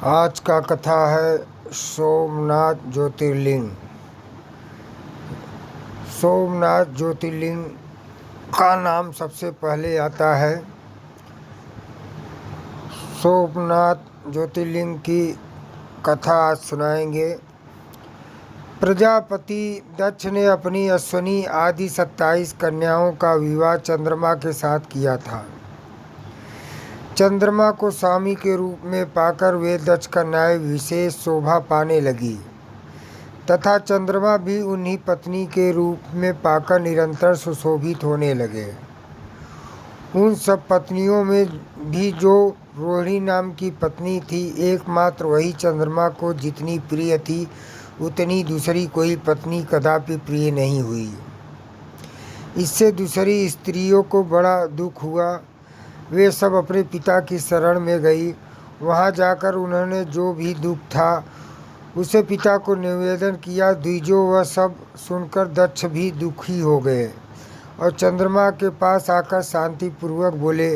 आज का कथा है सोमनाथ ज्योतिर्लिंग। सोमनाथ ज्योतिर्लिंग का नाम सबसे पहले आता है। सोमनाथ ज्योतिर्लिंग की कथा आज सुनाएंगे। प्रजापति दक्ष ने अपनी अश्विनी आदि 27 कन्याओं का विवाह चंद्रमा के साथ किया था। चंद्रमा को स्वामी के रूप में पाकर वे दक्ष कन्याएं विशेष शोभा पाने लगी तथा चंद्रमा भी उन्हीं पत्नी के रूप में पाकर निरंतर सुशोभित होने लगे। उन सब पत्नियों में भी जो रोहिणी नाम की पत्नी थी, एकमात्र वही चंद्रमा को जितनी प्रिय थी उतनी दूसरी कोई पत्नी कदापि प्रिय नहीं हुई। इससे दूसरी स्त्रियों को बड़ा दुख हुआ। वे सब अपने पिता की शरण में गई। वहाँ जाकर उन्होंने जो भी दुख था उसे पिता को निवेदन किया। द्विजो वह सब सुनकर दक्ष भी दुखी हो गए और चंद्रमा के पास आकर शांतिपूर्वक बोले।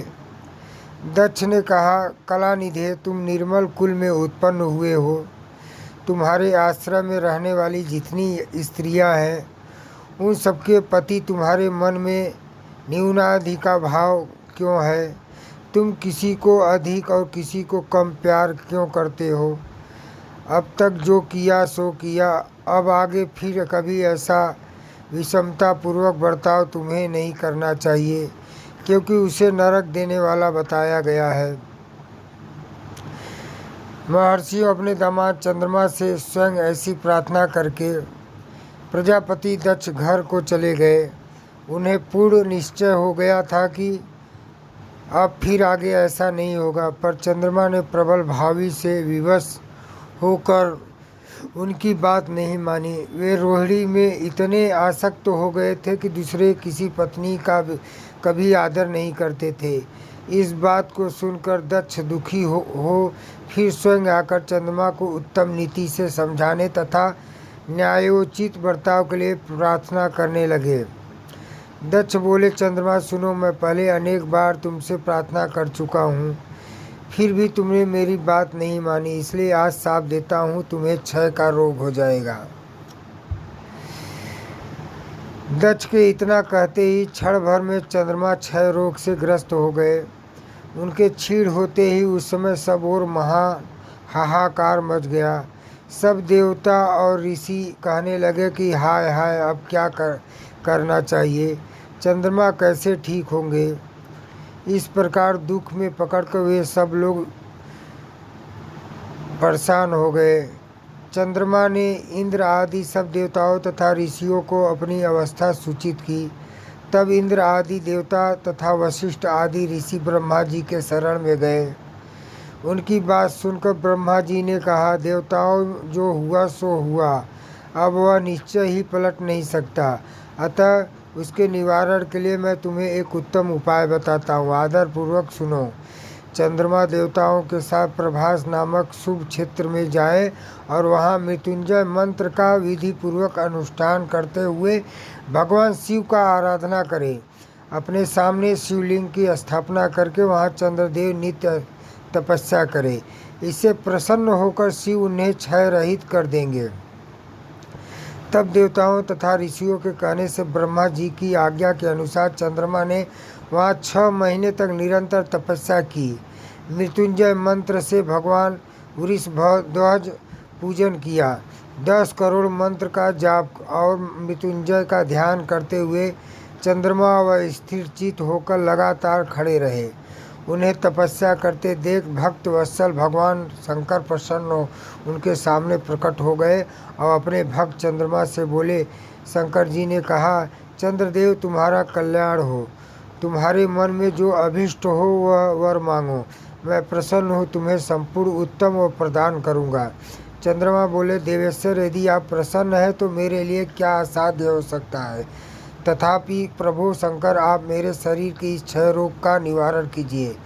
दक्ष ने कहा, कलानिधे, तुम निर्मल कुल में उत्पन्न हुए हो। तुम्हारे आश्रम में रहने वाली जितनी स्त्रियां हैं उन सबके पति तुम्हारे मन में न्यूनाधिका भाव क्यों है? तुम किसी को अधिक और किसी को कम प्यार क्यों करते हो? अब तक जो किया सो किया, अब आगे फिर कभी ऐसा विषमतापूर्वक बर्ताव तुम्हें नहीं करना चाहिए, क्योंकि उसे नरक देने वाला बताया गया है। महर्षियों अपने दामाद चंद्रमा से स्वयं ऐसी प्रार्थना करके प्रजापति दक्ष घर को चले गए। उन्हें पूर्ण निश्चय हो गया था कि अब फिर आगे ऐसा नहीं होगा, पर चंद्रमा ने प्रबल भावी से विवश होकर उनकी बात नहीं मानी। वे रोहिणी में इतने आसक्त हो गए थे कि दूसरे किसी पत्नी का कभी आदर नहीं करते थे। इस बात को सुनकर दक्ष दुखी हो फिर स्वयं आकर चंद्रमा को उत्तम नीति से समझाने तथा न्यायोचित बर्ताव के लिए प्रार्थना करने लगे। दक्ष बोले, चंद्रमा सुनो, मैं पहले अनेक बार तुमसे प्रार्थना कर चुका हूँ, फिर भी तुमने मेरी बात नहीं मानी, इसलिए आज साफ देता हूँ, तुम्हें क्षय का रोग हो जाएगा। दक्ष के इतना कहते ही क्षण भर में चंद्रमा क्षय रोग से ग्रस्त हो गए। उनके क्षीण होते ही उस समय सब ओर महा हाहाकार मच गया। सब देवता और ऋषि कहने लगे कि हाय हाय, अब क्या करना चाहिए? चंद्रमा कैसे ठीक होंगे? इस प्रकार दुख में पकड़कर वे सब लोग परेशान हो गए। चंद्रमा ने इंद्र आदि सब देवताओं तथा ऋषियों को अपनी अवस्था सूचित की। तब इंद्र आदि देवता तथा वशिष्ठ आदि ऋषि ब्रह्मा जी के शरण में गए। उनकी बात सुनकर ब्रह्मा जी ने कहा, देवताओं, जो हुआ सो हुआ, अब वह निश्चय ही पलट नहीं सकता, अतः उसके निवारण के लिए मैं तुम्हें एक उत्तम उपाय बताता हूँ, आदर पूर्वक सुनो। चंद्रमा देवताओं के साथ प्रभास नामक शुभ क्षेत्र में जाए और वहाँ मृत्युंजय मंत्र का विधि पूर्वक अनुष्ठान करते हुए भगवान शिव का आराधना करे। अपने सामने शिवलिंग की स्थापना करके वहाँ चंद्रदेव नित्य तपस्या करे। इससे प्रसन्न होकर शिव उन्हें क्षय रहित कर देंगे। तब देवताओं तथा ऋषियों के कहने से ब्रह्मा जी की आज्ञा के अनुसार चंद्रमा ने वहाँ 6 महीने तक निरंतर तपस्या की। मृत्युंजय मंत्र से भगवान वृषभध्वज पूजन किया। 10 करोड़ मंत्र का जाप और मृत्युंजय का ध्यान करते हुए चंद्रमा व स्थिर चित होकर लगातार खड़े रहे। उन्हें तपस्या करते देख भक्त वत्सल भगवान शंकर प्रसन्न हो उनके सामने प्रकट हो गए और अपने भक्त चंद्रमा से बोले। शंकर जी ने कहा, चंद्रदेव, तुम्हारा कल्याण हो। तुम्हारे मन में जो अभिष्ट हो वह वर मांगो, मैं प्रसन्न हूँ, तुम्हें संपूर्ण उत्तम व प्रदान करूँगा। चंद्रमा बोले, देवेश्वर, यदि आप प्रसन्न हैं तो मेरे लिए क्या असाध्य हो सकता है। तथापि प्रभु शंकर, आप मेरे शरीर के इस क्षय रोग का निवारण कीजिए।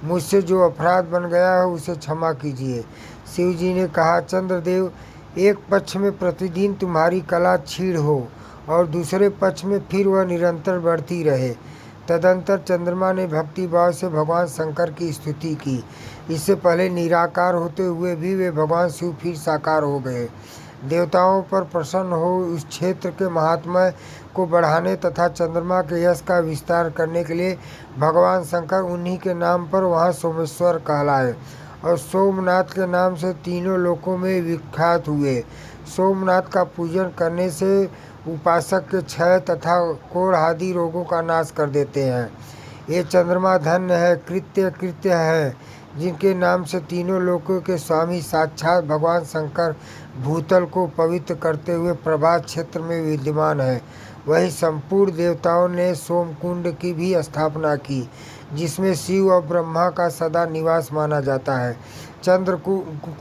मुझसे जो अपराध बन गया है उसे क्षमा कीजिए। शिव जी ने कहा, चंद्रदेव, एक पक्ष में प्रतिदिन तुम्हारी कला क्षीण हो और दूसरे पक्ष में फिर वह निरंतर बढ़ती रहे, तदंतर चंद्रमा ने भक्ति भाव से भगवान शंकर की स्तुति की। इससे पहले निराकार होते हुए भी वे भगवान शिव फिर साकार हो गए। देवताओं पर प्रसन्न हो उस क्षेत्र के महात्म्य को बढ़ाने तथा चंद्रमा के यश का विस्तार करने के लिए भगवान शंकर उन्हीं के नाम पर वहाँ सोमेश्वर कहलाए और सोमनाथ के नाम से तीनों लोकों में विख्यात हुए। सोमनाथ का पूजन करने से उपासक के क्षय तथा कोढ़ आदि रोगों का नाश कर देते हैं। ये चंद्रमा धन्य है, कृत्य है, जिनके नाम से तीनों लोकों के स्वामी साक्षात भगवान शंकर भूतल को पवित्र करते हुए प्रभास क्षेत्र में विद्यमान है। वही संपूर्ण देवताओं ने सोमकुंड की भी स्थापना की, जिसमें शिव और ब्रह्मा का सदा निवास माना जाता है। चंद्र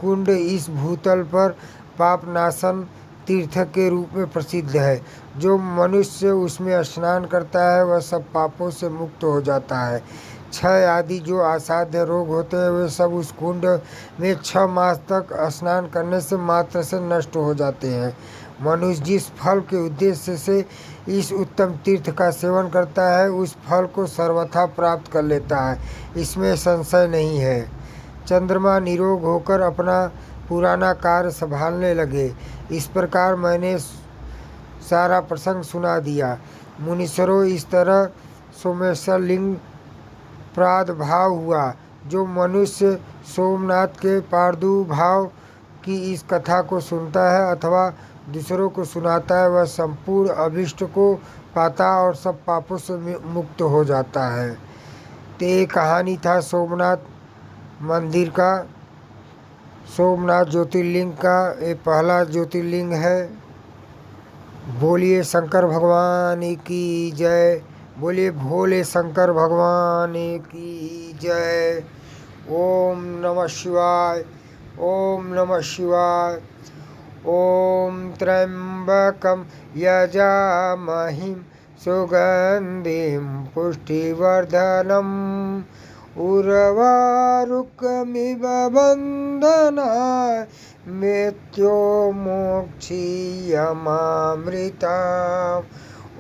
कुंड इस भूतल पर पापनाशन तीर्थ के रूप में प्रसिद्ध है। जो मनुष्य उसमें स्नान करता है वह सब पापों से मुक्त हो जाता है। क्षय आदि जो असाध्य रोग होते हैं वे सब उस कुंड में 6 मास तक स्नान करने से मात्र से नष्ट हो जाते हैं। मनुष्य जिस फल के उद्देश्य से इस उत्तम तीर्थ का सेवन करता है उस फल को सर्वथा प्राप्त कर लेता है, इसमें संशय नहीं है। चंद्रमा निरोग होकर अपना पुराना कार्य संभालने लगे। इस प्रकार मैंने सारा प्रसंग सुना दिया। मुनीश्वरों, इस तरह सोमेश्वर लिंग प्रादुर्भाव हुआ। जो मनुष्य सोमनाथ के प्रादुर्भाव की इस कथा को सुनता है अथवा दूसरों को सुनाता है वह संपूर्ण अभिष्ट को पाता और सब पापों से मुक्त हो जाता है। तो ये कहानी था सोमनाथ मंदिर का, सोमनाथ ज्योतिर्लिंग का। ये पहला ज्योतिर्लिंग है। बोलिए शंकर भगवान की जय, बोलिए भोले शंकर भगवान की जय। ओम नमः शिवाय, ओम नमः शिवाय। ओम त्र्यंबकं यजामहि सुगंधिं पुष्टिवर्धनम् उर्वारुकमिव बन्धनाय मृत्योर्मोक्षीयमामृताम्।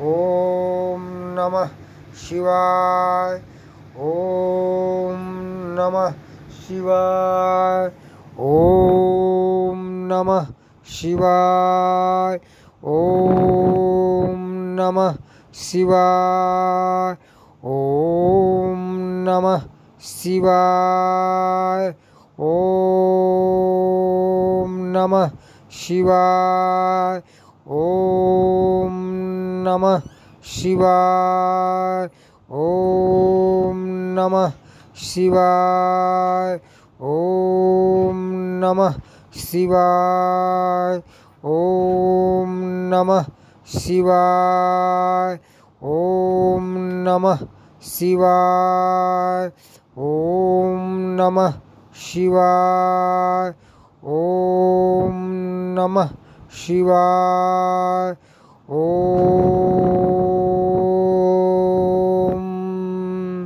ओम नमः शिवाय, ओम नमः शिवाय, ओम नमः शिवाय, ओम नमः शिवाय, ओम नमः शिवाय, ओम नमः शिवाय, ओम नमः शिवाय, ओम नमः शिवाय, ओम नमः शिवाय, ओम नमः शिवाय, ओम नमः शिवाय, ओम नमः शिवाय, ओम नमः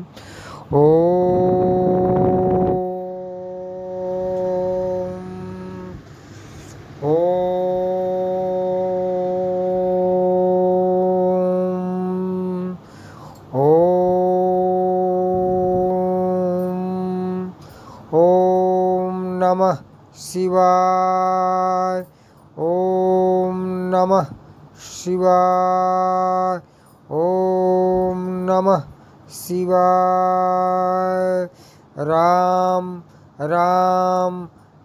शिवाय, ओम नमः शिवाय, ओम नमः शिवाय, ओम नमः शिवाय। राम राम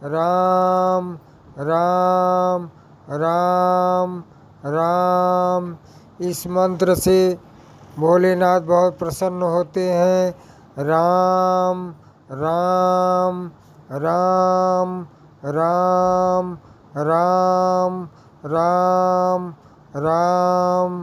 राम राम राम राम। इस मंत्र से भोलेनाथ बहुत प्रसन्न होते हैं। राम राम राम राम राम राम राम।